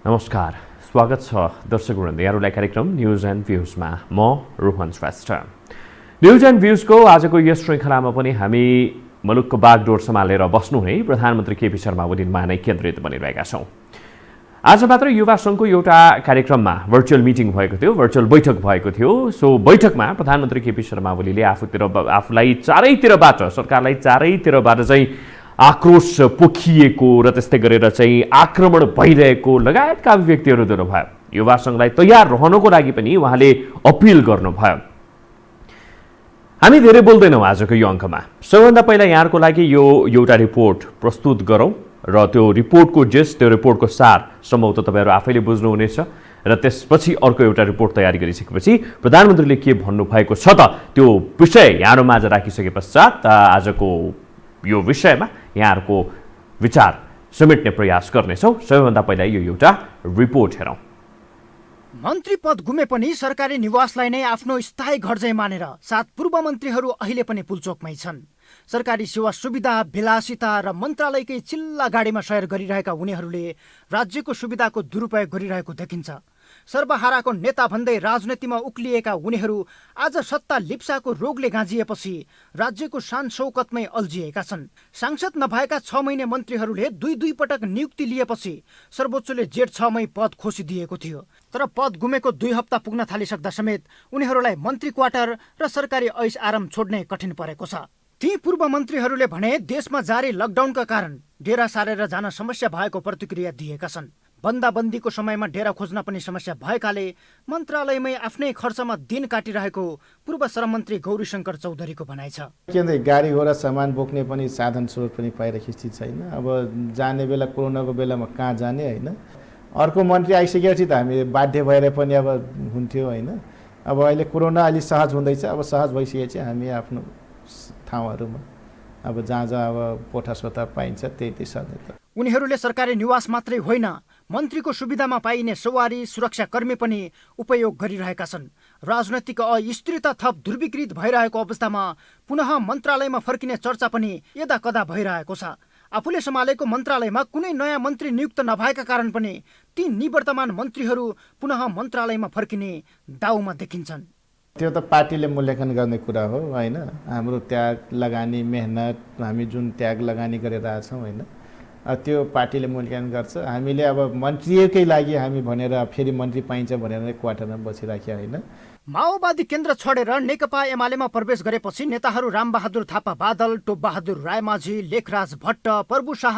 नमस्कार, स्वागत छ दर्शकवृन्द यहाँहरूलाई कार्यक्रम न्यूज एन्ड भ्यूजमा। म रोहन श्रेष्ठ। न्यूज एन्ड भ्यूजको आजको यस श्रृङ्खलामा पनि हामी मुलुकको बागडोर सम्हालेर बस्नुहुने प्रधानमन्त्री केपी शर्मा ओलीमा नै केन्द्रित बनिरहेका छौँ। आज मात्र युवा सङ्घको एउटा कार्यक्रममा भर्चुअल मिटिङ भएको थियो, भर्चुअल बैठक भएको थियो। सो बैठकमा प्रधानमन्त्री केपी शर्मा ओलीले आफूलाई चारैतिरबाट, सरकारलाई चारैतिरबाट चाहिँ आक्रोश पोखिएको र त्यस्तै गरेर चाहिँ आक्रमण भइरहेको लगायतका अभिव्यक्तिहरू दिनुभयो। युवा सङ्घलाई तयार रहनको लागि पनि उहाँले अपिल गर्नुभयो। हामी धेरै बोल्दैनौँ आजको यो अङ्कमा। सबैभन्दा पहिला यहाँहरूको लागि यो एउटा रिपोर्ट प्रस्तुत गरौँ र त्यो रिपोर्टको जेस, त्यो रिपोर्टको सार सम्भवतः तपाईँहरू आफैले बुझ्नुहुनेछ र त्यसपछि अर्को एउटा रिपोर्ट तयारी गरिसकेपछि प्रधानमन्त्रीले के भन्नुभएको छ त त्यो विषय यहाँहरूमाझ राखिसके पश्चात आजको यो विषयमा यहाँहरूको विचार समेट्ने प्रयास गर्नेछौँ। सबैभन्दा पहिला यो एउटा रिपोर्ट हेरौँ। मन्त्री पद गुमे पनि सरकारी निवासलाई नै आफ्नो स्थायी घर झैं मानेर 7 पूर्व मन्त्रीहरू अहिले पनि पुलचोकमै छन्। सरकारी सेवा सुविधा, विलासिता र मन्त्रालयकै चिल्ला गाडीमा सयर गरिरहेका उनीहरूले राज्यको सुविधाको दुरुपयोग गरिरहेको देखिन्छ। सर्वहाराको नेता भन्दै राजनीतिमा उक्लिएका उनीहरू आज सत्ता लिप्साको रोगले गाँजिएपछि राज्यको शान शौकतमै अल्झिएका छन्। सांसद नभएका 6 महिने मन्त्रीहरूले 2 पटक नियुक्ति लिएपछि सर्वोच्चले जेठ 6 मै पद खोसिदिएको थियो। तर पद गुमेको 2 हप्ता पुग्न थालिसक्दा समेत उनीहरूलाई मन्त्री क्वार्टर र सरकारी ऐस आराम छोड्नै कठिन परेको छ। ती पूर्व मन्त्रीहरूले भने देशमा जारी लकडाउनका कारण डेरा सारेर जान समस्या भएको प्रतिक्रिया दिएका छन्। बन्दाबन्दीको समयमा डेरा खोज्न पनि समस्या भएकाले मन्त्रालयमै आफ्नै खर्चमा दिन काटिरहेको पूर्व श्रम मन्त्री गौरीशङ्कर चौधरीको भनाइ छ। गाडी घोडा सामान बोक्ने पनि साधन स्रोत पनि पाइरहेको स्थिति छैन। अब जाने बेला कोरोनाको बेलामा कहाँ जाने होइन। अर्को मन्त्री आइसकेपछि त हामी बाध्य भएर पनि अब हुन्थ्यो होइन। अब अहिले कोरोना अलि सहज हुँदैछ। अब सहज भइसकेपछि हामी आफ्नो ठाउँहरूमा अब जहाँ अब पोथासोथा पाइन्छ त्यही सधैँ। उनीहरूले सरकारी निवास मात्रै होइन, मन्त्रीको सुविधामा पाइने सवारी सुरक्षाकर्मी पनि उपयोग गरिरहेका छन्। राजनैतिक अस्थिरता थप ध्रुवीकृत भइरहेको अवस्थामा पुनः मन्त्रालयमा फर्किने चर्चा पनि यदाकदा भइरहेको छ। आफूले सम्हालेको मन्त्रालयमा कुनै नयाँ मन्त्री नियुक्त नभएका कारण पनि ती निवर्तमान मन्त्रीहरू पुनः मन्त्रालयमा फर्किने दाउमा देखिन्छन्। त्यो त पार्टीले मूल्याङ्कन गर्ने कुरा हो होइन। हाम्रो त्याग लगानी मेहनत हामी जुन त्याग लगानी गरेर आएछौँ होइन, त्यो पार्टीले मूल्याङ्कन गर्छ। हामीले अब मन्त्रीकै लागि हामी भनेर फेरि मन्त्री पाइन्छ भनेर क्वार्टरमा बसिराख्या होइन। माओवादी केन्द्र छोडेर नेकपा एमालेमा प्रवेश गरेपछि नेताहरू रामबहादुर थापा बादल, टोपबहादुर रायमाझी, लेखराज भट्ट, प्रभु शाह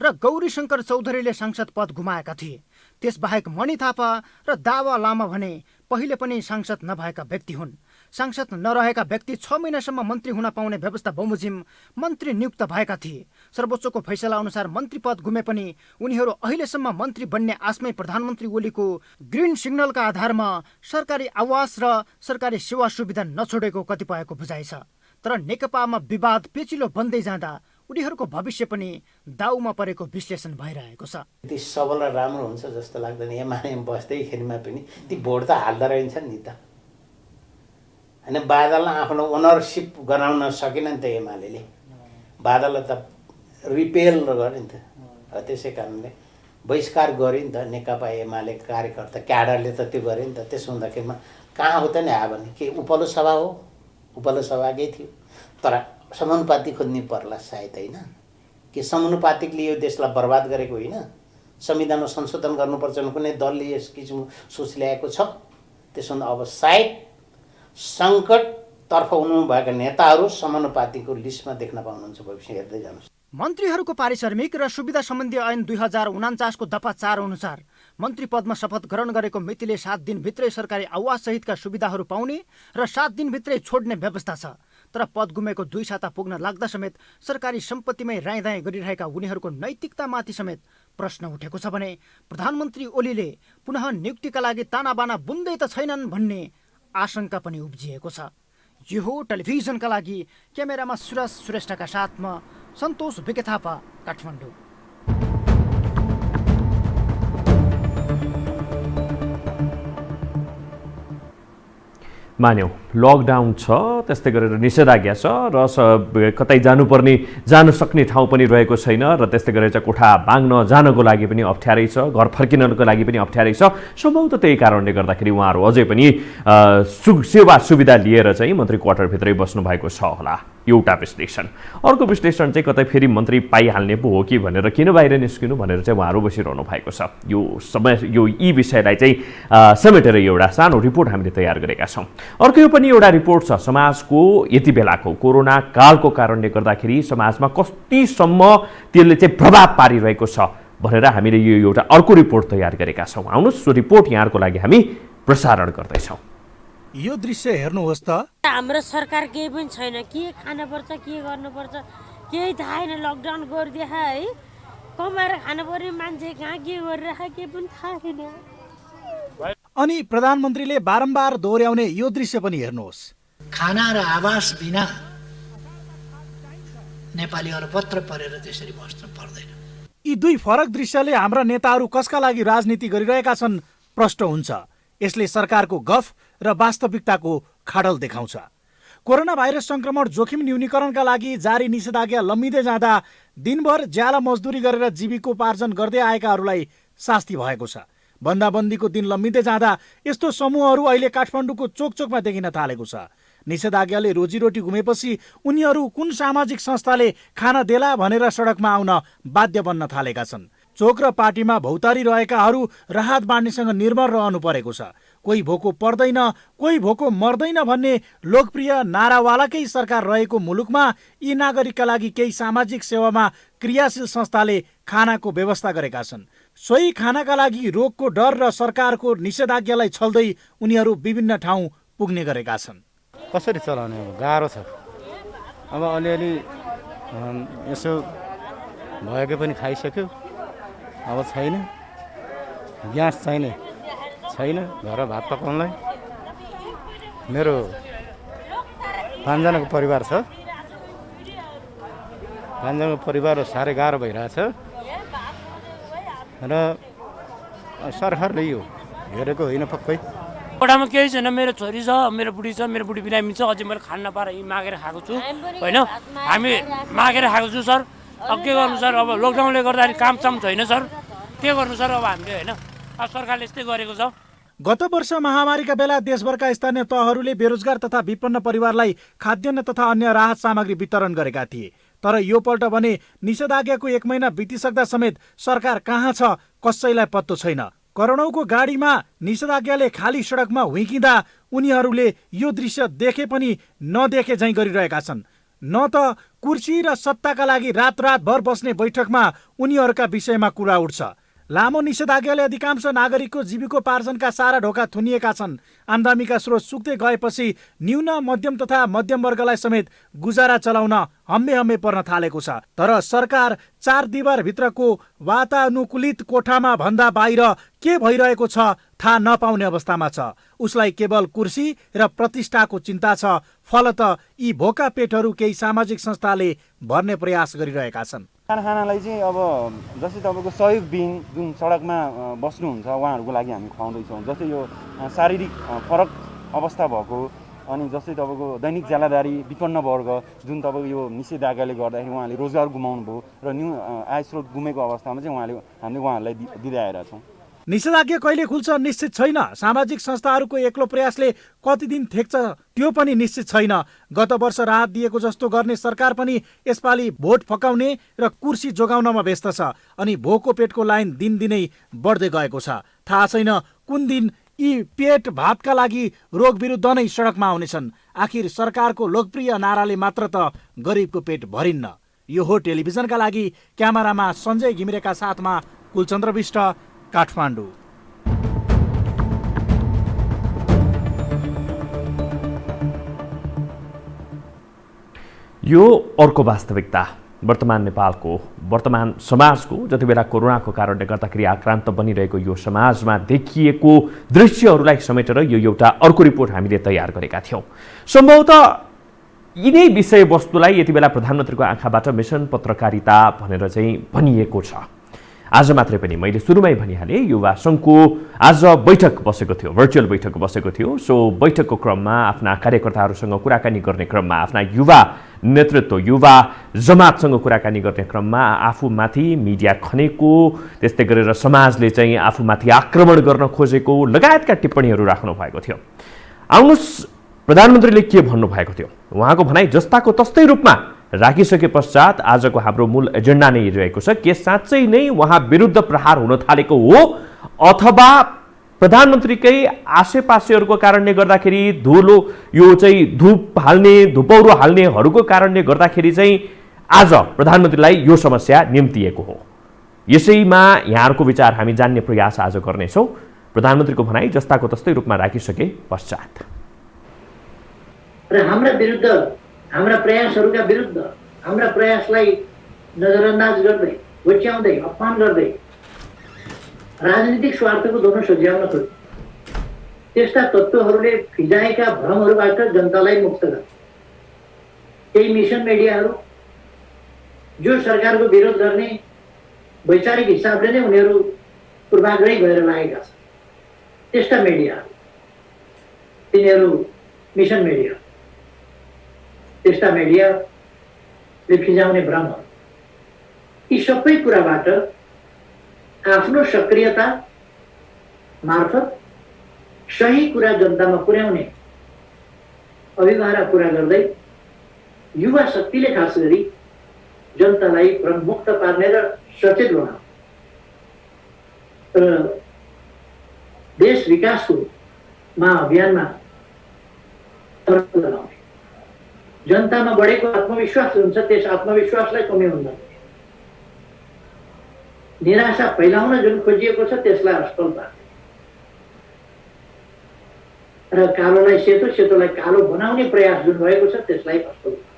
र गौरीशङ्कर चौधरीले सांसद पद गुमाएका थिए। त्यसबाहेक मणि थापा र दावा लामा भने पहिले पनि सांसद नभएका व्यक्ति हुन्। सांसद नरहेका व्यक्ति 6 महिनासम्म मन्त्री हुन पाउने व्यवस्था बमोजिम मन्त्री नियुक्त भएका थिए। सर्वोच्चको फैसला अनुसार मन्त्री पद गुमे पनि उनीहरू अहिलेसम्म मन्त्री बन्ने आशमै प्रधानमन्त्री ओलीको ग्रिन सिग्नलका आधारमा सरकारी आवास र सरकारी सेवा सुविधा नछोडेको कतिपयको बुझाइ छ। तर नेकपामा विवाद पेचिलो बन्दै जाँदा उनीहरूको भविष्य पनि दाउमा परेको विश्लेषण भइरहेको छ। यति सबल र राम्रो हुन्छ जस्तो लाग्दैन। एमालेमा बस्दैखेरिमा पनि ती भोट त हाल्दा रहन्छ नि त होइन। बादललाई आफ्नो ओनरसिप गराउन सकेन नि त एमाले। बादललाई त रिपेल गर्यो नि त। त्यसै कारणले बहिष्कार गर्यो नि त नेकपा एमाले कार्यकर्ता क्याडरले त त्यो गर्यो नि त। त्यसो हुँदाखेरिमा कहाँ हो त नि आयो भने के उपल्लो सभा हो? उपल्लो सभाकै थियो। तर समानुपातिक खोज्नु पर्ला सायद होइन। के समानुपातिकले यो देशलाई बर्बाद गरेको होइन? संविधानमा संशोधन गर्नुपर्छ भने कुनै दलले यस किसिमको सोच ल्याएको छ? त्यसो भन्दा अब सायद सङ्कटतर्फ हुनुभएका नेताहरू समानुपातिकको लिस्टमा देख्न पाउनुहुन्छ। भविष्य हेर्दै जानुहोस्। मन्त्रीहरूको पारिश्रमिक र सुविधा सम्बन्धी ऐन 2049 को दफा 4 अनुसार मन्त्री पदमा शपथ ग्रहण गरेको मितिले 7 दिनभित्रै सरकारी आवास सहितका सुविधाहरू पाउने र 7 दिनभित्रै छोड्ने व्यवस्था छ। तर पद गुमेको 2 साता पुग्न लाग्दा समेत सरकारी सम्पत्तिमै रायदाय गरिरहेका उनीहरूको नैतिकतामाथि समेत प्रश्न उठेको छ भने प्रधानमन्त्री ओलीले पुनः नियुक्तिका लागि तानाबाना बुन्दै त छैनन् भन्ने आशंका पनि उब्जिएको छ। यो हो टेलिभिजनका लागि क्यामेरामा सुरज श्रेष्ठका साथमा सन्तोष बिके थापा, काठमाडौँ। मान्यौँ लकडाउन छ, त्यस्तै गरेर निषेधाज्ञा छ र कतै जान सक्ने ठाउँ पनि रहेको छैन र त्यस्तै गरेर चाहिँ कोठा बाँग्न जानको लागि पनि अप्ठ्यारै छ, घर फर्किनको लागि पनि अप्ठ्यारै छ। सम्भवतः त्यही कारणले गर्दाखेरि उहाँहरू अझै पनि सेवा सुविधा लिएर चाहिँ मन्त्री क्वार्टरभित्रै बस्नु भएको छ होला, एउटा विश्लेषण। अर्को विश्लेषण चाहिँ कतै फेरि मन्त्री पाइहाल्ने पो हो कि भनेर किन बाहिर निस्किनु भनेर चाहिँ उहाँहरू बसिरहनु भएको छ। यी विषयलाई चाहिँ समेटेर एउटा सानो रिपोर्ट हामीले तयार गरेका छौँ। अर्को यो पनि एउटा रिपोर्ट छ, समाजको यति बेलाको कोरोना कालको कारणले गर्दाखेरि समाजमा कतिसम्म त्यसले चाहिँ प्रभाव पारिरहेको छ भनेर हामीले यो एउटा अर्को रिपोर्ट तयार गरेका छौँ। आउनुहोस् सो रिपोर्ट यहाँहरूको लागि हामी प्रसारण गर्दैछौँ। यो दृश्य हेर्नुहोस् त, हाम्रो सरकार केही पनि छैन, के खानुपर्छ के गर्नुपर्छ केही थाहा छैन। लकडाउन गरिदिए है, कमाएर खानु पर्ने मान्छे कहाँ के गरिरहेको केही पनि थाहा छैन। अनि प्रधानमन्त्रीले बारम्बार दोहोर्याउने यो दृश्य पनि हेर्नुहोस्। खाना र आवास बिना नेपाली अलपत्र परेर त्यसरी बस्नु पर्दैन। यी दुई फरक दृश्यले हाम्रा नेताहरू कसका लागि राजनीति गरिरहेका छन् प्रष्ट हुन्छ। यसले सरकारको गफ र वास्तविकताको खाडल देखाउँछ। कोरोना भाइरस संक्रमण जोखिम न्यूनीकरणका लागि जारी निषेधाज्ञा लम्बिँदै जाँदा दिनभर ज्याला मजदुरी गरेर जीविकोपार्जन गर्दै आएकाहरूलाई शास्ति भएको छ। बन्दाबन्दीको दिन लम्बिँदै जाँदा यस्तो समूहहरू अहिले काठमाडौँको चोकचोकमा देखिन थालेको छ। निषेधाज्ञाले रोजीरोटी गुमेपछि उनीहरू कुन सामाजिक संस्थाले खाना देला भनेर सडकमा आउन बाध्य बन्न थालेका छन्। चोक र पार्टीमा भौतारी रहेकाहरू राहत बाँड्नेसँग निर्भर रहनु परेको छ। कोही भोको पर्दैन, कोही भोको मर्दैन भन्ने लोकप्रिय नारावालाकै सरकार रहेको मुलुकमा यी नागरिकका लागि केही सामाजिक सेवामा क्रियाशील संस्थाले खानाको व्यवस्था गरेका छन्। सोही खानाका लागि रोगको डर र सरकारको निषेधाज्ञालाई छल्दै उनीहरू विभिन्न ठाउँ पुग्ने गरेका छन्। कसरी चलाउने अब गाह्रो छ। अब अलिअलि यसो भएको पनि खाइसक्यो, अब छैन, ग्यास छैन, घर भात पकाउनलाई। मेरो 5 जनाको परिवार छ, 5 जनाको परिवार साह्रै गाह्रो भइरहेछ र सरकारले यो हेरेको होइन पक्कै। कोठामा केही छैन, मेरो छोरी छ, मेरो बुढी छ, मेरो बुढी बिरामी छ, अझै मैले खान नपाएर यी मागेर खाएको छु होइन। हामी मागेर खाएको छु सर। अब के गर्नु सर, अब लकडाउनले गर्दाखेरि काम छैन सर, के गर्नु सर अब हामीले होइन। अब सरकारले यस्तै गरेको छ। गत वर्ष महामारीका बेला देशभरका स्थानीय तहहरूले बेरोजगार तथा विपन्न परिवारलाई खाद्यान्न तथा अन्य राहत सामग्री वितरण गरेका थिए। तर यो पल्ट भने निषेधाज्ञाको 1 महिना बितिसक्दा समेत सरकार कहाँ छ कसैलाई पत्तो छैन। करोडौँको गाडीमा निषेधाज्ञाले खाली सडकमा हुइकिँदा उनीहरूले यो दृश्य देखे पनि नदेखे झैँ गरिरहेका छन्। न त कुर्सी र सत्ताका लागि रातभर बस्ने बैठकमा उनीहरूका विषयमा कुरा उठ्छ। लामो निषेधाज्ञाले अधिकांश नागरिकको जीविकोपार्जनका सारा ढोका थुनिएका छन्। आम्दानीका स्रोत सुक्दै गएपछि न्यून मध्यम तथा मध्यम वर्गलाई समेत गुजारा चलाउन हम्मे पर्न थालेको छ। तर सरकार 4 दिवारभित्रको वातानुकूलित कोठामा भन्दा बाहिर के भइरहेको छ थाहा नपाउने अवस्थामा छ। उसलाई केवल कुर्सी र प्रतिष्ठाको चिन्ता छ। फलत यी भोका पेटहरू केही सामाजिक संस्थाले भर्ने प्रयास गरिरहेका छन्। खानालाई चाहिँ अब जस्तै तपाईँको सहयोग दिन जुन सडकमा बस्नुहुन्छ उहाँहरूको लागि हामी खुवाउँदैछौँ। जस्तै यो शारीरिक फरक अवस्था भएको अनि जस्तै तपाईँको दैनिक ज्यालादारी विपन्न वर्ग जुन तपाईँको यो निषेधाज्ञाले गर्दाखेरि उहाँले रोजगार गुमाउनु भयो र न्यू आय स्रोत गुमेको अवस्थामा चाहिँ हामीले उहाँहरूलाई दिँदै आएका छौँ। निषेधाज्ञा कहिले खुल्छ निश्चित छैन। सामाजिक संस्थाहरूको एक्लो प्रयासले कति दिन थेक्छ त्यो पनि निश्चित छैन। गत वर्ष राहत दिएको जस्तो गर्ने सरकार पनि यसपालि भोट फकाउने र कुर्सी जोगाउनमा व्यस्त छ। अनि भोको पेटको लाइन दिनदिनै बढ्दै गएको छ। थाहा छैन कुन दिन यी पेट भातका लागि रोग विरुद्ध नै सडकमा आउनेछन्। आखिर सरकारको लोकप्रिय नाराले मात्र त गरिबको पेट भरिन्न। यो हो टेलिभिजनका लागि क्यामेरामा सञ्जय घिमिरेका साथमा कुलचन्द्र विष्ट, काठमाडौँ। यो अर्को वास्तविकता वर्तमान नेपालको, वर्तमान समाजको, जति बेला कोरोनाको कारणले गर्दाखेरि आक्रान्त बनिरहेको यो समाजमा देखिएको दृश्यहरूलाई समेटेर यो एउटा अर्को रिपोर्ट हामीले तयार गरेका थियौँ। सम्भवतः यिनै विषयवस्तुलाई यति बेला प्रधानमन्त्रीको आँखाबाट मिसन पत्रकारिता भनेर चाहिँ भनिएको छ। आज मात्रै पनि मैले सुरुमै भनिहालेँ युवा सङ्घको आज बैठक बसेको थियो, भर्चुअल बैठक बसेको थियो। सो बैठकको क्रममा आफ्ना कार्यकर्ताहरूसँग कुराकानी गर्ने क्रममा, आफ्ना युवा नेतृत्व, युवा जमातसँग कुराकानी गर्ने क्रममा आफूमाथि मिडिया खनेको, त्यस्तै गरेर समाजले चाहिँ आफूमाथि आक्रमण गर्न खोजेको लगायतका टिप्पणीहरू राख्नु भएको थियो। आउनुहोस् प्रधानमन्त्रीले के भन्नुभएको थियो, उहाँको भनाइ जस्ताको तस्तै रूपमा राखिसके पश्चात आजको हाम्रो मूल एजेन्डा नै रहेको छ के साँच्चै नै उहाँ विरुद्ध प्रहार हुन थालेको हो अथवा प्रधानमन्त्रीकै आसेपासेहरूको कारणले गर्दाखेरि धुलो यो चाहिँ धुप हाल्ने धुपौरो हाल्नेहरूको कारणले गर्दाखेरि चाहिँ आज प्रधानमन्त्रीलाई यो समस्या निम्तिएको हो। यसैमा यहाँहरूको विचार हामी जान्ने प्रयास आज गर्नेछौँ। प्रधानमन्त्रीको भनाइ जस्ताको तस्तै रूपमा राखिसके पश्चात र हाम्रा विरुद्ध, हाम्रा प्रयासहरूका विरुद्ध, हाम्रा प्रयासलाई नजरअन्दाज गर्दै, होच्याउँदै, अपमान गर्दै राजनीतिक स्वार्थको दोनो सच्याउन खोजे त्यस्ता तत्त्वहरूले फिजाएका भ्रमहरूबाट जनतालाई मुक्त गरे। केही मिसन मिडियाहरू जो सरकारको विरोध गर्ने वैचारिक हिसाबले नै उनीहरू पूर्वाग्रही भएर लागेका छन्, त्यस्ता मिडिया, तिनीहरू मिसन मिडिया, त्यस्ता मिडियाले फिजाउने भ्रमहरू, यी सबै कुराबाट आफ्नो सक्रियता मार्फत सही कुरा जनतामा पुर्याउने अभिभावना पुरा गर्दै युवा शक्तिले खास गरी जनतालाई भ्रममुक्त पार्ने र सचेत बनाउने र देश विकासको महाअभियानमा गराउने, जनतामा बढेको आत्मविश्वास हुन्छ त्यस आत्मविश्वासलाई कमी हुँदैन, निराशा फैलाउन जुन खोजिएको छ त्यसलाई असफल पार्ने र कालोलाई सेतो, सेतोलाई कालो बनाउने प्रयास जुन भएको छ त्यसलाई असफल पार्ने,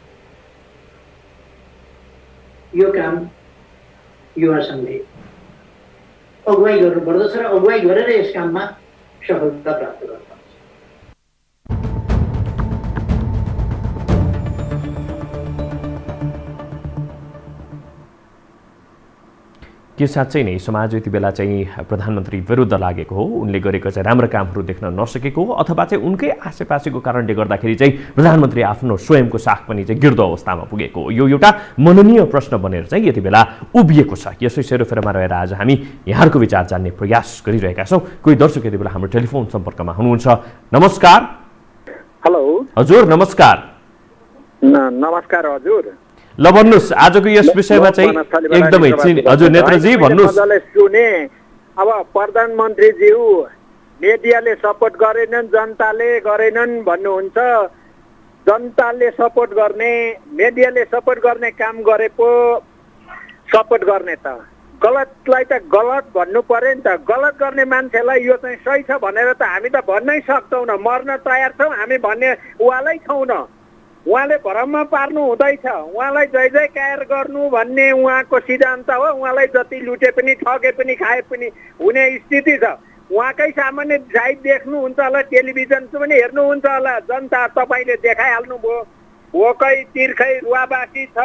यो काम युवा सङ्घले अगुवाई गर्नुपर्दछ र अगुवाई गरेर यस काममा सफलता प्राप्त गर्नुपर्छ। के साँच्चै नै समाज यति बेला चाहिँ प्रधानमन्त्री विरुद्ध लागेको हो, उनले गरेको चाहिँ राम्रो कामहरू देख्न नसकेको हो अथवा चाहिँ उनकै आसेपासेको कारणले गर्दाखेरि चाहिँ प्रधानमन्त्री आफ्नो स्वयंको साख पनि चाहिँ गिर्दो अवस्थामा पुगेको हो? यो एउटा मननीय प्रश्न बनेर चाहिँ यति बेला उभिएको छ। यसै सेरोफेरोमा रहेर आज हामी यहाँहरूको विचार जान्ने प्रयास गरिरहेका छौँ। कोही दर्शक यति बेला हाम्रो टेलिफोन सम्पर्कमा हुनुहुन्छ। नमस्कार। हेलो हजुर, नमस्कार। नमस्कार हजुर। ल भन्नुहोस् आजको यस विषयमा चाहिँ एकदमै हजुर नेत्रजी भन्नुहोस्। सुने अब प्रधानमन्त्रीज्यू मिडियाले सपोर्ट गरेनन्, जनताले गरेनन् भन्नुहुन्छ। जनताले सपोर्ट गर्ने, मिडियाले सपोर्ट गर्ने काम गरे पो सपोर्ट गर्ने त गलतलाई त गलत भन्नु पर्यो नि त। गलत गर्ने मान्छेलाई यो चाहिँ सही छ भनेर त हामी त भन्नै सक्दैनौँ, मर्न तयार छौँ हामी भन्ने उहाँलाई छौँ न। उहाँले भ्रममा पार्नु हुँदैछ, उहाँलाई जय जयकार गर्नु भन्ने उहाँको सिद्धान्त हो। उहाँलाई जति लुटे पनि ठगे पनि खाए पनि हुने स्थिति छ। उहाँकै सामान्य साइड देख्नुहुन्छ होला, टेलिभिजन पनि हेर्नुहुन्छ होला, जनता तपाईँले देखाइहाल्नु भयो। भोकै तिर्खै रुवाबासी छ,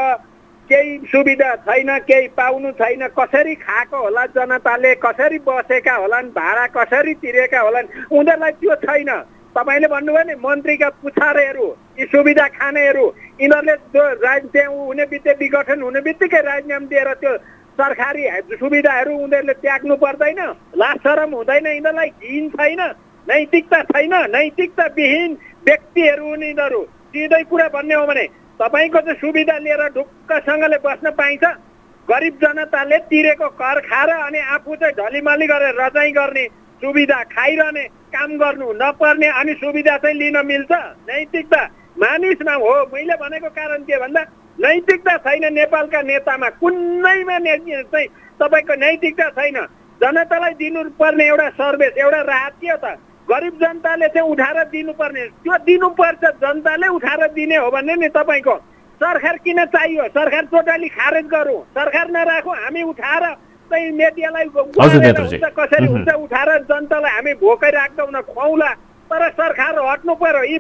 केही सुविधा छैन, केही पाउनु छैन। कसरी खाएको होला जनताले, कसरी बसेका होलान्, भाडा कसरी तिरेका होलान्, उनीहरूलाई त्यो छैन। तपाईँले भन्नुभयो नि मन्त्रीका पुछारेहरू, यी सुविधा खानेहरू, यिनीहरूले त्यहाँ हुने बित्तिकै विघटन हुने बित्तिकै राजीनामा दिएर त्यो सरकारी सुविधाहरू उनीहरूले त्याग्नु पर्दैन? लाज शरम हुँदैन यिनीहरूलाई? घिन छैन, नैतिकता छैन? नैतिकताविहीन व्यक्तिहरू हुन् यिनीहरू। सिधै कुरा भन्ने हो भने तपाईँको चाहिँ सुविधा लिएर ढुक्कसँगले बस्न पाइन्छ? गरिब जनताले तिरेको कर खाएर अनि आफू चाहिँ ढलिमली गरेर रजाइ गर्ने, सुविधा खाइरहने, काम गर्नु नपर्ने, अनि सुविधा चाहिँ लिन मिल्छ? नैतिकता मानिसमा हो। मैले भनेको कारण के भन्दा नैतिकता छैन नेपालका नेतामा, कुनैमा चाहिँ तपाईँको नैतिकता छैन। जनतालाई दिनुपर्ने एउटा सर्भिस, एउटा राहत के हो त? गरिब जनताले चाहिँ उठाएर दिनुपर्ने, त्यो दिनुपर्छ। जनताले उठाएर दिने हो भने नि तपाईँको सरकार किन चाहियो? सरकार टोटली खारेज गरौँ, सरकार नराखौँ, हामी उठाएर चाहिँ मिडियालाई कसरी हुन्छ उठाएर जनतालाई हामी भोकै राख्दैनौँ, खुवाउला। तर सरकार हट्नु पर्यो। यी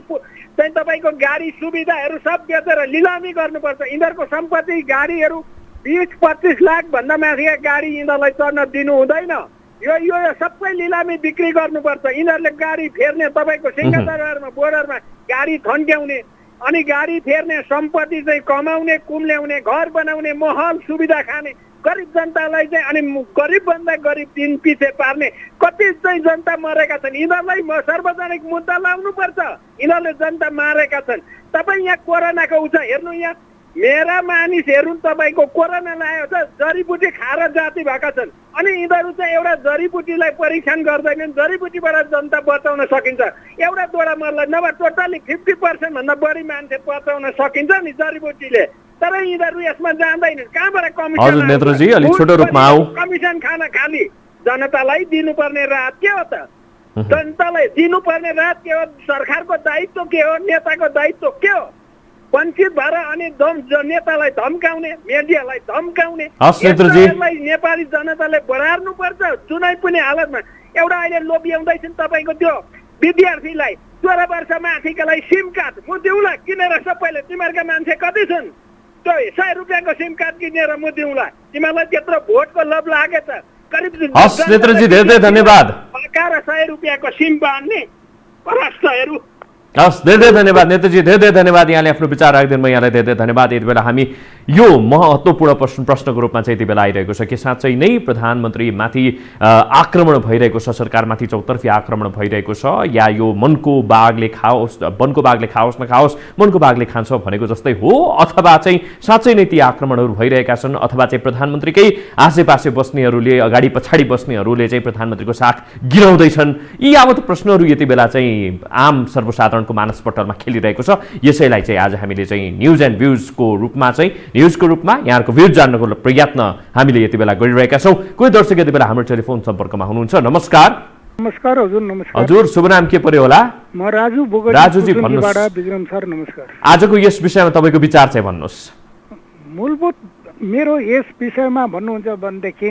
चाहिँ तपाईँको गाडी सुविधाहरू सब बेचेर लिलामी गर्नुपर्छ। यिनीहरूको सम्पत्ति गाडीहरू 20-25 लाख भन्दा माथिका गाडी यिनीहरूलाई चढ्न दिनु हुँदैन। यो सबै लिलामी बिक्री गर्नुपर्छ। यिनीहरूले गाडी फेर्ने तपाईँको सिंहदरबारमा बोर्डरमा गाडी थन्क्याउने अनि गाडी फेर्ने सम्पत्ति चाहिँ कमाउने कुम्ल्याउने घर बनाउने महल सुविधा खाने गरिब जनतालाई चाहिँ अनि गरिबभन्दा गरिब दिन पछि पार्ने कति चाहिँ जनता मरेका छन्। यिनीहरूलाई सार्वजनिक मुद्दा लाउनुपर्छ। यिनीहरूले जनता मारेका छन्। तपाईँ यहाँ कोरोनाको उचा हेर्नु, यहाँ मेरा मानिसहरू तपाईँको कोरोना लाग्यो छ जडीबुटी खाएर जाति भएका छन् अनि यिनीहरू चाहिँ एउटा जडीबुटीलाई परीक्षण गर्दैनन्। जडीबुटीबाट जनता बचाउन सकिन्छ। एउटा दोडा मर्लाई नभए टोटल्ली 50% भन्दा बढी मान्छे बचाउन सकिन्छ नि जडीबुटीले। तर यिनीहरू यसमा जान्दैनन्। कहाँबाट कमिसन खान खाली जनतालाई दिनुपर्ने राहत के हो त? जनतालाई दिनुपर्ने राहत के हो? सरकारको दायित्व के हो? नेताको दायित्व के हो? वञ्चित भएर अनि नेतालाई धम्काउने, मिडियालाई धम्काउने, नेपाली जनताले बढार्नुपर्छ जुनै पनि हालतमा। एउटा अहिले लोभ्याउँदैछन् तपाईँको त्यो विद्यार्थीलाई 12 वर्ष माथिकालाई सिम कार्ड म दिउँला किनेर सबैले। तिमीहरूका मान्छे कति छन्? त्यो 100 रुपियाँको सिम कार्ड किनेर म दिउँला। तिमीहरूलाई त्यत्रो भोटको लोभ लागेछ। करिब धन्यवाद। 100 रुपियाँको सिम बाँड्ने भ्रष्टहरू। हस्, धेरै धन्यवाद नेताजी, धेरै धन्यवाद। यहाँले आफ्नो विचार राखिदिनु भयो, यहाँलाई धेरै धन्यवाद। यति बेला हामी यो महत्त्वपूर्ण प्रश्नको रूपमा चाहिँ यति बेला आइरहेको छ कि साँच्चै नै प्रधानमन्त्रीमाथि आक्रमण भइरहेको छ, सरकारमाथि चौतर्फी आक्रमण भइरहेको छ, या यो मनको बाघले खाओस् नखाओस् मनको बाघले खान्छ भनेको जस्तै हो, अथवा चाहिँ साँच्चै नै ती आक्रमणहरू भइरहेका छन्, अथवा चाहिँ प्रधानमन्त्रीकै आसेपासे बस्नेहरूले अगाडि पछाडि बस्नेहरूले चाहिँ प्रधानमन्त्रीको साथ गिराउँदैछन्। यी यावत प्रश्नहरू यति बेला चाहिँ आम सर्वसाधारणको मानसपटलमा खेलिरहेको छ। यसैलाई चाहिँ आज हामीले चाहिँ न्युज एन्ड भ्युजको रूपमा यहाँहरूको भ्युज जान्नको प्रयत्न हामीले यति बेला गरिरहेका छौँ। कोही दर्शक यति बेला हाम्रो टेलिफोन सम्पर्कमा हुनुहुन्छ। नमस्कार। नमस्कार हजुर। नमस्कार हजुर, शुभ नाम के पर्यो होला? म राजु बोगटी, राजुजी भन्नुहोस्। विक्रम सर नमस्कार। आजको यस विषयमा तपाईँको विचार चाहिँ भन्नुहोस्। मूलभूत मेरो यस विषयमा भन्नुहुन्छ भनेदेखि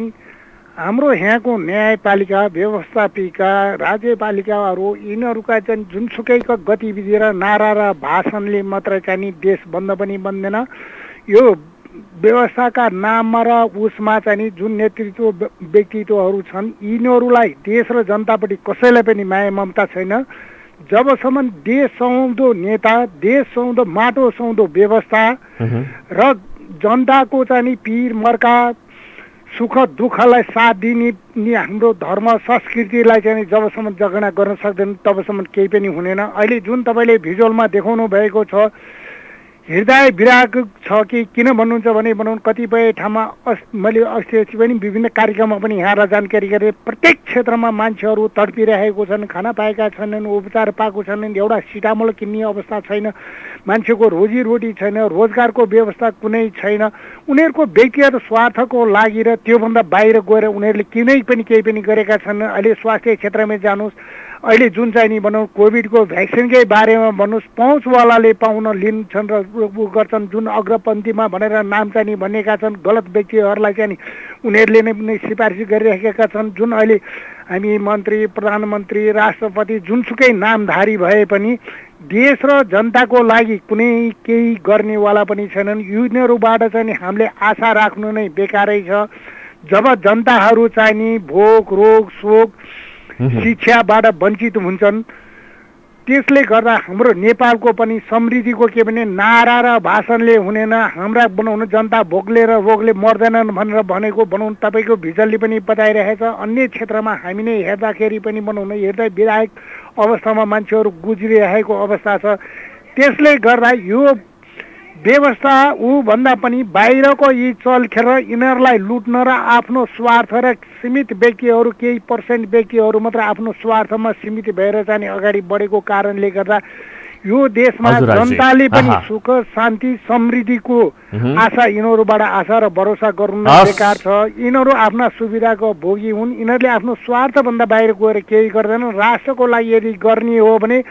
हाम्रो यहाँको न्यायपालिका, व्यवस्थापिका, राज्यपालिकाहरू यिनीहरूका चाहिँ जुनसुकैका गतिविधि र नारा र भाषणले मात्रै चाहिँ देश बन्द पनि बन्दैन। यो व्यवस्थाका नाममा र उसमा चाहिँ जुन नेतृत्व व्यक्तित्वहरू छन् यिनीहरूलाई देश र जनतापट्टि कसैलाई पनि माया ममता छैन। जबसम्म देश सुहाउँदो नेता, देश सुहाउँदो माटो सुहाउँदो व्यवस्था र जनताको चाहिँ पीर मर्का सुख दुःखलाई साथ दिने हाम्रो धर्म संस्कृतिलाई चाहिँ जबसम्म जगेर्ना गर्न सक्दैन तबसम्म केही पनि हुँदैन। अहिले जुन तपाईँले भिजुअलमा देखाउनु भएको छ हृदय विराग छ कि किन भन्नुहुन्छ भने कतिपय ठाउँमा मैले अस्ति पनि विभिन्न कार्यक्रममा पनि यहाँ जानकारी गरेँ। प्रत्येक क्षेत्रमा मान्छेहरू तडपिरहेको छन्, खाना पाएका छैनन्, उपचार पाएको छैनन्, एउटा सिटामोल किन्ने अवस्था छैन, मान्छेको रोजीरोटी छैन, रोजगारको व्यवस्था कुनै छैन। उनीहरूको व्यक्तिगत स्वार्थको लागि र त्योभन्दा बाहिर गएर उनीहरूले केही पनि गरेका छन्। अहिले स्वास्थ्य क्षेत्रमा जानुहोस्, अहिले जुन चाहिँ नि कोभिडको भ्याक्सिनकै बारेमा भन्नुहोस्, पहुँचवालाले पाउन लिन्छन् र गर्छन्, जुन अग्रपन्थीमा भनेर नाम चाहिँ नि भनेका छन् गलत व्यक्तिहरूलाई चाहिँ उनीहरूले नै सिफारिस गरिरहेका छन्। जुन अहिले हामी मन्त्री, प्रधानमन्त्री, राष्ट्रपति जुनसुकै नामधारी भए पनि देश र जनताको लागि कुनै केही गर्नेवाला पनि छैनन्। यिनीहरूबाट चाहिँ हामीले आशा राख्नु नै बेकारै छ। जब जनताहरू चाहिँ नि भोक, रोग, शोक, शिक्षाबाट वञ्चित हुन्छन् त्यसले गर्दा हाम्रो नेपालको पनि समृद्धिको के भने नारा र भाषणले हुनेन। हाम्रा बनाउनु जनता भोकले र रोगले मर्दैनन् भनेर भनेको तपाईँको भिजलले पनि बताइरहेछ। अन्य क्षेत्रमा हामी नै हेर्दाखेरि पनि हृदय विरायक अवस्थामा मान्छेहरू गुज्रिरहेको अवस्था छ। त्यसले गर्दा यो व्यवस्था भन्दा पनि बाहिरको यी चलखेल यिनीहरूलाई लुट्न र आफ्नो स्वार्थ र सीमित व्यक्तिहरू केही पर्सेन्ट व्यक्तिहरू मात्र आफ्नो स्वार्थमा सीमित भएर जाने अगाडि बढेको कारणले गर्दा यो देशमा जनताले पनि सुख शान्ति समृद्धिको आशा यिनीहरूबाट आशा र भरोसा गर्नु बेकार छ। यिनीहरू आफ्ना सुविधाको भोगी हुन्। यिनीहरूले आफ्नो स्वार्थभन्दा बाहिर गएर केही गर्दैनन्। राष्ट्रको लागि यदि गर्ने हो भने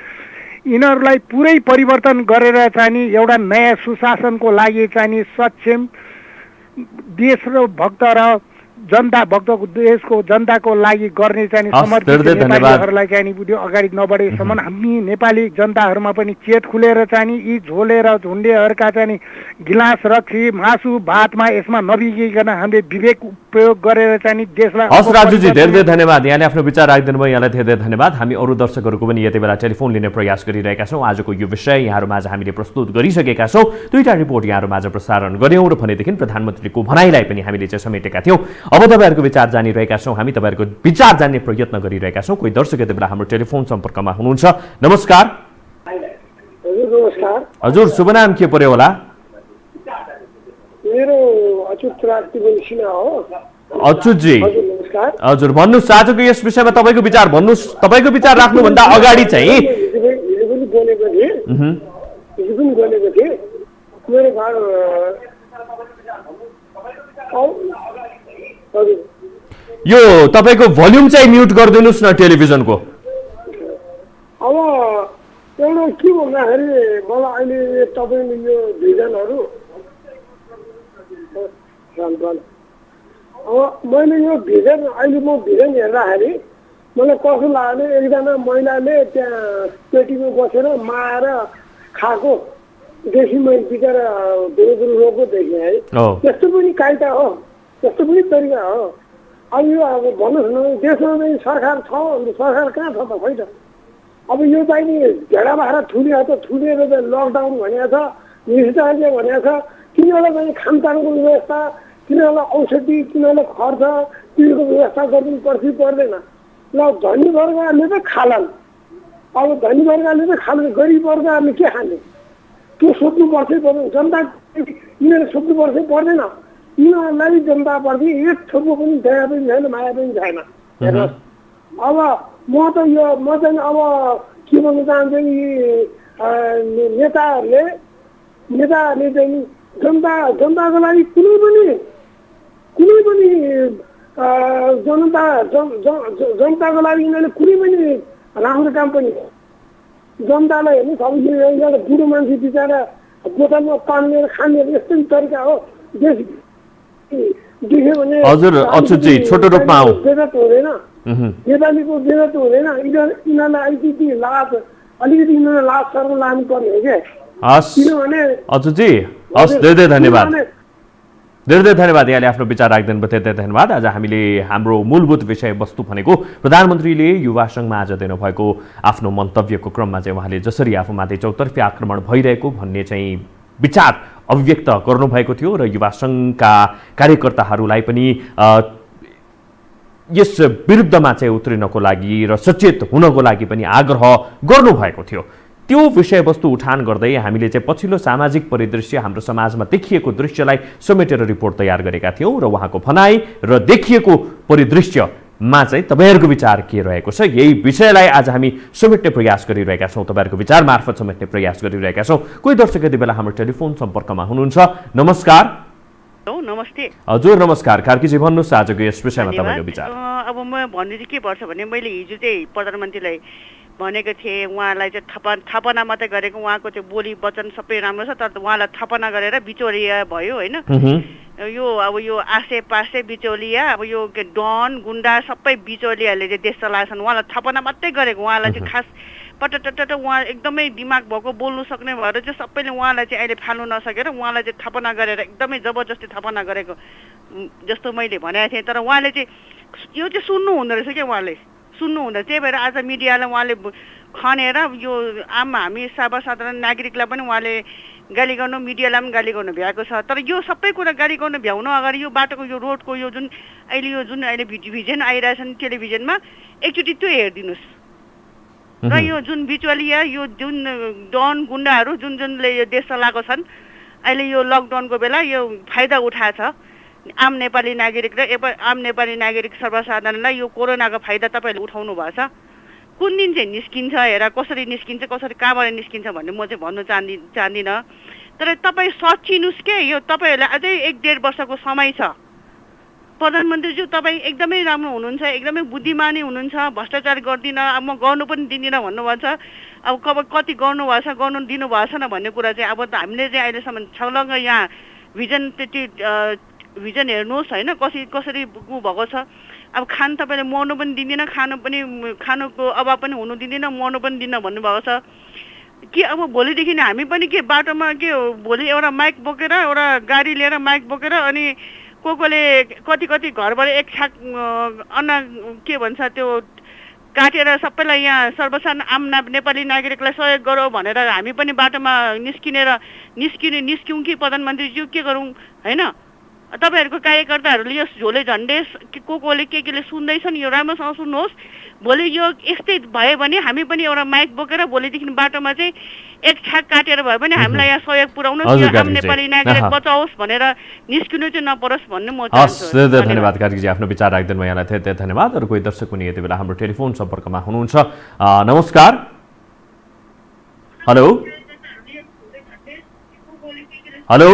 यिनीहरूलाई पुरै परिवर्तन गरेर चाहिँ एउटा नयाँ सुशासनको लागि चाहिँ सक्षम देश र भक्त र जनता भक्तको देशको जनताको लागि गर्ने चाहिँ समर्पित नेपालीहरूलाई चाहिँ नि अगाडि नबढेसम्म हामी नेपाली जनताहरूमा पनि चेत खुलेर चाहिँ नि यी झोलेर झुन्डेहरूका चाहिँ नि गिलास रक्सी मासु भातमा यसमा नबिगिकन हामीले विवेक प्रयोग गरेर चाहिँ नि देशलाई हस् राजुजी धेरै धेरै धन्यवाद। यहाँले आफ्नो विचार राखिदिनु भयो, यहाँलाई धेरै धेरै धन्यवाद। हामी अरू दर्शकहरूको पनि यति बेला टेलिफोन लिने प्रयास गरिरहेका छौँ। आजको यो विषय यहाँहरूमाझ हामीले प्रस्तुत गरिसकेका छौँ। दुईटा रिपोर्ट यहाँहरूमाझ प्रसारण गर्यौँ र भनेदेखि प्रधानमन्त्रीको भनाइलाई पनि हामीले चाहिँ समेटेका थियौँ। अब तपाईँहरूको विचार जानिरहेका छौँ, हामी तपाईँहरूको विचार जान्ने प्रयत्न गरिरहेका छौँ। कोही दर्शक यति बेला हाम्रो टेलिफोन सम्पर्कमा हुनुहुन्छ। नमस्कार। हजुर शुभ नाम के पर्यो होला? मेरो अच्युत राजतिवारी सिन्हा हो। अच्युतजी हजुर भन्नुहोस्, आजको यस विषयमा तपाईँको विचार भन्नुहोस्। तपाईँको विचार राख्नुभन्दा अगाडि चाहिँ हिजो पनि बोलेको थिएँ मेरो घर यो तपाईँको भोल्युम चाहिँ म्युट गरिदिनुहोस् न टेलिभिजनको। अब एउटा के भन्दाखेरि मलाई अहिले तपाईँले यो भिजनहरू अब मैले यो भिजन अहिले म भिजन हेर्दाखेरि मलाई कस्तो लाग्यो भने एकजना महिलाले त्यहाँ पेटीमा बसेर माएर खाएको देशी मैले बिचरा बेरोजगार रोगको देखेँ है। त्यस्तो पनि कायदा हो, त्यस्तो पनि तरिका हो। अब यो अब भन्नुहोस् न देशमा चाहिँ सरकार छ, सरकार कहाँ छ त? खै त अब यो चाहिँ नि भेडा बाख्रा थुनेर त थुनेर त लकडाउन भनेको छ, निषेधाज्ञा भनेको छ। तिनीहरूलाई चाहिँ खानपानको व्यवस्था, तिनीहरूलाई औषधि, तिनीहरूलाई खर्च, तिनीहरूको व्यवस्था गर्नु पर्छ पर्दैन? ल धनी वर्गहरूले त खालान्, अब धनी वर्गले त खानु, गरिब वर्गहरूले के खाने त्यो सोध्नु पर्छै पर्दैन। जनता यिनीहरू सोध्नु पर्छै पर्दैन? यिनीहरूलाई जनताप्रति एक थोपो पनि दया पनि छैन, माया पनि छैन। हेर्नुहोस् अब म चाहिँ अब के भन्न चाहन्छु, यी नेताहरूले चाहिँ जनताको लागि कुनै पनि जनताको लागि यिनीहरूले कुनै पनि राम्रो काम पनि जनतालाई हेर्नु अब एउटा बुढो मान्छे बिचरा बोतलमा पाल्ने खाने यस्तै तरिका हो। देश देख्यो भने हजुर अच्युतजी छोटो रूपमा आऊ। बेगत हुँदैन, नेपालीको बेगत हुँदैन। यिनीहरूलाई अलिकति यिनीहरूलाई लाभ सर्व लानुपर्ने हो क्या। किनभने अच्युतजी हस् धेरै धेरै धन्यवाद, धेरै धेरै धन्यवाद। यहाँले आफ्नो विचार राखिदिनु भयो, धेरै धेरै धन्यवाद। आज हामीले हाम्रो मूलभूत विषयवस्तु भनेको प्रधानमन्त्रीले युवा सङ्घमा आज दिनुभएको आफ्नो मन्तव्यको क्रममा चाहिँ उहाँले जसरी आफूमाथि चौतर्फी आक्रमण भइरहेको भन्ने चाहिँ विचार अभिव्यक्त गर्नुभएको थियो र युवा सङ्घका कार्यकर्ताहरूलाई पनि यस विरुद्धमा चाहिँ उत्रिनको लागि र सचेत हुनको लागि पनि आग्रह गर्नुभएको थियो। त्यो विषयवस्तु उठान गर्दै हामीले चाहिँ पछिल्लो सामाजिक परिदृश्य, हाम्रो समाजमा देखिएको दृश्यलाई समेटेर रिपोर्ट तयार गरेका थियौँ र उहाँको भनाइ र देखिएको परिदृश्यमा चाहिँ तपाईँहरूको विचार के रहेको छ, यही विषयलाई आज हामी समेट्ने प्रयास गरिरहेका छौँ, तपाईँहरूको विचार मार्फत समेट्ने प्रयास गरिरहेका छौँ। कोही दर्शक यति बेला हाम्रो टेलिफोन सम्पर्कमा हुनुहुन्छ। नमस्कार। नमस्ते। हजुर नमस्कार। कार्कीजी भन्नुहोस् आजको यस विषयमा तपाईँको विचार। अब म भन्नु चाहिँ के पर्छ भने मैले हिजो चाहिँ प्रधानमन्त्रीलाई भनेको थिएँ, उहाँलाई चाहिँ थपना मात्रै गरेको, उहाँको त्यो बोली वचन सबै राम्रो छ, तर उहाँलाई थपना गरेर बिचौलिया भयो होइन। यो अब यो आसे पासे बिचौलिया, अब यो डन गुन्डा सबै बिचौलियाले चाहिँ देश चलाएछन्। उहाँलाई थपना मात्रै गरेको, उहाँलाई चाहिँ खास पटट उहाँ एकदमै दिमाग भएको बोल्नु सक्ने भएर चाहिँ सबैले उहाँलाई चाहिँ अहिले फाल्नु नसकेर उहाँलाई चाहिँ थपना गरेर एकदमै जबरजस्ती थपना गरेको जस्तो मैले भनेको थिएँ। तर उहाँले चाहिँ यो चाहिँ सुन्नु हुँदो रहेछ क्या, उहाँले सुन्नु हुँदो। त्यही भएर आज मिडियालाई उहाँले खनेर यो आम हामी सर्वसाधारण नागरिकलाई पनि उहाँले गाली गर्नु, मिडियालाई पनि गाली गर्नु भ्याएको छ। तर यो सबै कुरा गाली गर्नु भ्याउनु अगाडि यो बाटोको यो रोडको यो जुन अहिले भिजन आइरहेछन् टेलिभिजनमा, एकचोटि त्यो हेरिदिनुहोस्। र यो जुन बिचौलिया, यो जुन डन गुन्डाहरू जुनले यो देश चलाएको छन्, अहिले यो लकडाउनको बेला यो फाइदा उठाएछ आम नेपाली नागरिक र आम नेपाली नागरिक सर्वसाधारणलाई। यो कोरोनाको फाइदा तपाईँहरूले उठाउनु भएको छ। कुन दिन चाहिँ निस्किन्छ हेर, कसरी निस्किन्छ, कसरी कहाँबाट निस्किन्छ भन्ने म चाहिँ भन्नु चाहदिनँ। तर तपाईँ सचिनुहोस् के, यो तपाईँहरूलाई अझै 1-1.5 वर्षको समय छ। प्रधानमन्त्रीज्यू तपाईँ एकदमै राम्रो हुनुहुन्छ, एकदमै बुद्धिमानी हुनुहुन्छ, भ्रष्टाचार गर्दिनँ, अब म गर्नु पनि दिँदिनँ भन्नुभएको छ। अब कति गर्नुभएको छ, गर्नु दिनुभएको छैन भन्ने कुरा चाहिँ अब त हामीले चाहिँ अहिलेसम्म छलङ्ग यहाँ भिजन त्यति भिजन हेर्नुहोस् होइन, कसरी उ भएको छ। अब खानु तपाईँले मर्नु पनि दिँदैन, खानुको अभाव पनि हुनु दिँदैन, मर्नु पनि दिन्न भन्नुभएको छ। के अब भोलिदेखि हामी पनि के बाटोमा के भोलि एउटा माइक बोकेर एउटा गाडी लिएर माइक बोकेर अनि कोले कति घरबाट एक छाक अन्न के भन्छ त्यो काटेर सबैलाई यहाँ सर्वसाधारण आम नेपाली नागरिकलाई सहयोग गरौँ भनेर हामी पनि बाटोमा निस्क्यौँ कि प्रधानमन्त्रीज्यू के गरौँ होइन। तपाईँहरूको कार्यकर्ताहरूले यो झोले झन्डे कोले केले सुन्दैछन्, यो राम्रोसँग सुन्नुहोस्। भोलि यो यस्तै भयो भने हामी पनि एउटा माइक बोकेर भोलिदेखि बाटोमा चाहिँ एक छाक काटेर भयो भने हामीलाई यहाँ सहयोग पुर्याउनु, आम नेपाली नागरिक बचाओस् भनेर निस्किनु चाहिँ नपरोस् भन्ने म चाहन्छु। धन्यवाद कार्कीजी, आफ्नो विचार राखिदिनु भयो। यहाँलाई धेरै धन्यवाद। अरू कोही दर्शक पनि यति बेला हाम्रो टेलिफोन सम्पर्कमा हुनुहुन्छ। नमस्कार। हेलो हेलो,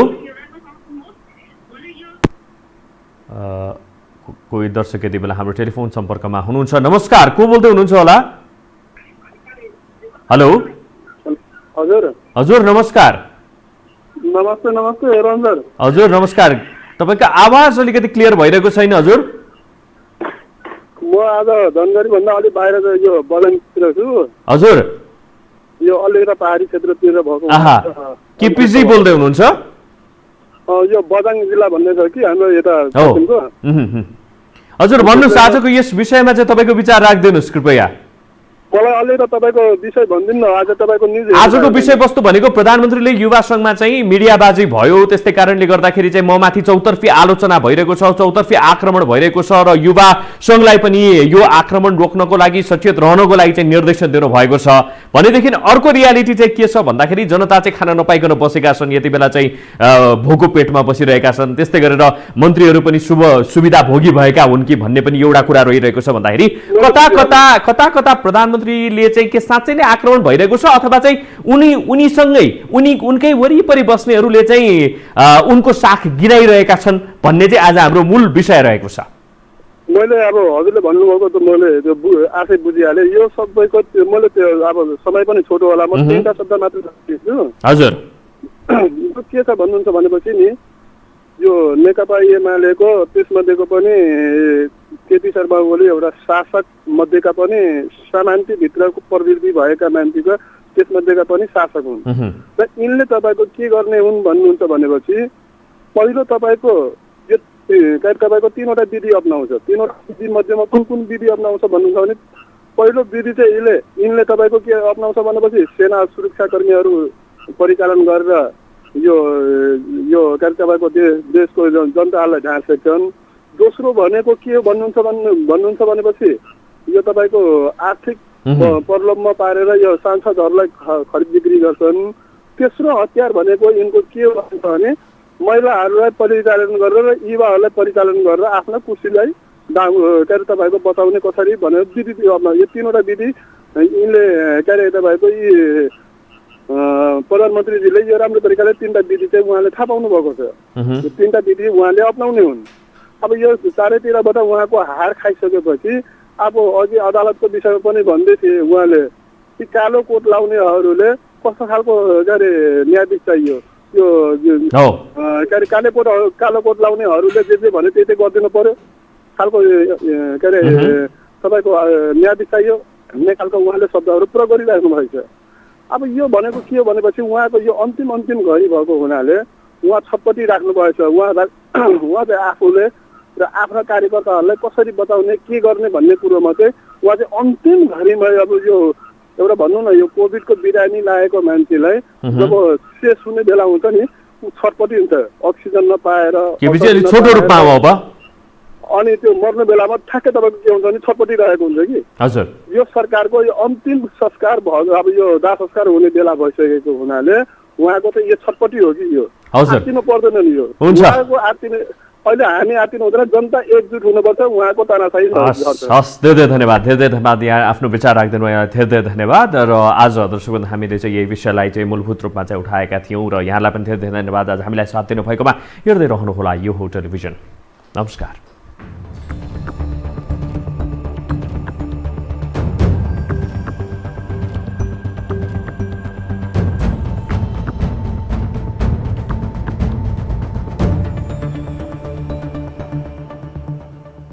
कोही दर्शक यति बेला हाम्रो टेलिफोन सम्पर्कमा हुनुहुन्छ। नमस्कार, को बोल्दै हुनुहुन्छ होला? हेलो हजुर हजुर नमस्कार। नमस्ते रञ्जन हजुर नमस्कार। तपाईँको आवाज अलिकति क्लियर भइरहेको छैन हजुर। म आज धनगढी भन्दा अलि बाहिर यो बजाङतिर छु हजुर। यो अलिकता पहाडी क्षेत्रतिर भएको। केपीजी बोल्दै हुनुहुन्छ? यो बजाङ जिल्ला भन्ने छ कि हाम्रो यता। हजुर भन्नुहोस्, आजको यस विषयमा चाहिँ तपाईँको विचार राखिदिनुहोस् कृपया। मलाई अलिकता तपाईँको विषय भनिदिनु न। आज तपाईँको न्युज आजको विषयवस्तु भनेको प्रधानमन्त्रीले युवा सङ्घमा चाहिँ मिडियाबाजी भयो, त्यस्तै कारणले गर्दाखेरि चाहिँ ममाथि चौतर्फी आलोचना भइरहेको छ, चौतर्फी आक्रमण भइरहेको छ र युवा सङ्घलाई पनि यो आक्रमण रोक्नको लागि सचेत रहनको लागि चाहिँ निर्देशन दिनु भएको छ भनेदेखि अर्को रियालिटी चाहिँ के छ भन्दाखेरि जनता चाहिँ खाना नपाइकन बसेका छन्, यति बेला चाहिँ भोको पेटमा बसिरहेका छन्। त्यस्तै गरेर मन्त्रीहरू पनि सुविधा भोगी भएका हुन् कि भन्ने पनि एउटा कुरा रहिरहेको छ भन्दाखेरि कता कता प्रधानमन्त्रीले चाहिँ के साँच्चै नै आक्रमण भइरहेको छ अथवा चाहिँ उनीसँगै उनकै वरिपरि बस्नेहरूले चाहिँ उनको साख गिराइरहेका छन् भन्ने चाहिँ आज हाम्रो मूल विषय रहेको छ। मैले अब हजुरले भन्नुभएको त मैले त्यो आफै बुझिहालेँ। यो सबैको मैले त्यो अब समय पनि छोटो होला, म 3टा शब्द मात्र छु। हजुर के छ भन्नुहुन्छ भनेपछि नि यो नेकपा एमालेको त्यसमध्येको पनि केपी शर्मा ओली एउटा शासक मध्येका पनि सामान्यभित्रको प्रवृत्ति भएका मान्छेको त्यसमध्येका पनि शासक हुन् र यिनले तपाईँको के गर्ने हुन् भन्नुहुन्छ भनेपछि पहिलो तपाईँको यो तपाईँको 3वटा विधि अप्नाउँछ। 3वटा विधि मध्येमा कुन विधि अप्नाउँछ भन्नुहुन्छ भने पहिलो विधि चाहिँ यिनले तपाईँको के अप्नाउँछ भनेपछि सेना सुरक्षाकर्मीहरू परिचालन गरेर यो तपाईँको देशको जनतालाई ढाँसेछन्। दोस्रो भनेको के भन्नुहुन्छ भनेपछि यो तपाईँको आर्थिक प्रलोभमा पारेर यो सांसदहरूलाई खरिद बिक्री गर्छन्। तेस्रो हतियार भनेको यिनको के भन्छ भने महिलाहरूलाई परिचालन गरेर युवाहरूलाई परिचालन गरेर आफ्नो कुर्सीलाई तपाईँको बचाउने कसरी भनेर विधि अप्नाउँछ। यो 3वटा विधि यिनले के अरे तपाईँको यी प्रधानमन्त्रीजीले यो राम्रो तरिकाले 3टा विधि चाहिँ उहाँले थाहा पाउनु भएको छ। यो 3टा विधि उहाँले अप्नाउने हुन्। अब यो चारैतिरबाट उहाँको हार खाइसकेपछि अब अघि अदालतको विषयमा पनि भन्दै थिए उहाँले कि कालो कोट लाउनेहरूले कस्तो खालको के अरे न्यायाधीश चाहियो। यो के अरे कालो कोट लाउनेहरूले जे भने त्यही गरिदिनु पर्यो खालको के अरे तपाईँको न्यायाधीश चाहियो भन्ने खालको उहाँले शब्दहरू प्रयोग गरिराख्नु भएको छ। अब यो भनेको के हो भनेपछि उहाँको यो अन्तिम घडी भएको हुनाले उहाँ छटपटी राख्नु भएछ। उहाँ चाहिँ आफूले र आफ्ना कार्यकर्ताहरूलाई कसरी बचाउने के गर्ने भन्ने कुरोमा चाहिँ उहाँ चाहिँ अन्तिम घडीमा अब यो एउटा भनौँ न यो कोभिडको बिरामी लागेको मान्छेलाई जब शेष हुने बेला हुन्छ नि छटपटी हुन्छ अक्सिजन नपाएर छोटो रूपमा अनि त्यो मर्ने बेलामा ठ्याक्कै तपाईँको के हुन्छ भने छटपटी रहेको हुन्छ कि। हजुर यो सरकारको यो अन्तिम संस्कार भयो, अब यो दाह संस्कार हुने बेला भइसकेको हुनाले उहाँको चाहिँ यो छटपटी हो कि यो आत्तिनु पर्दैन नि। यो उहाँको आत्तिने अहिले हामी आत्तिनु हुँदैन, जनता एकजुट हुनुपर्छ। उहाँको तानाशाही हस् धेरै धन्यवाद यहाँ आफ्नो विचार राखिदिनु यहाँ धेरै धन्यवाद। र आज दर्शकवृन्द हामीले चाहिँ यही विषयलाई चाहिँ मूलभूत रूपमा चाहिँ उठाएका थियौँ र यहाँलाई पनि धेरै धन्यवाद आज हामीलाई साथ दिनु भएकोमा। हेर्दै रहनुहोला यो हो टेलिभिजन। नमस्कार।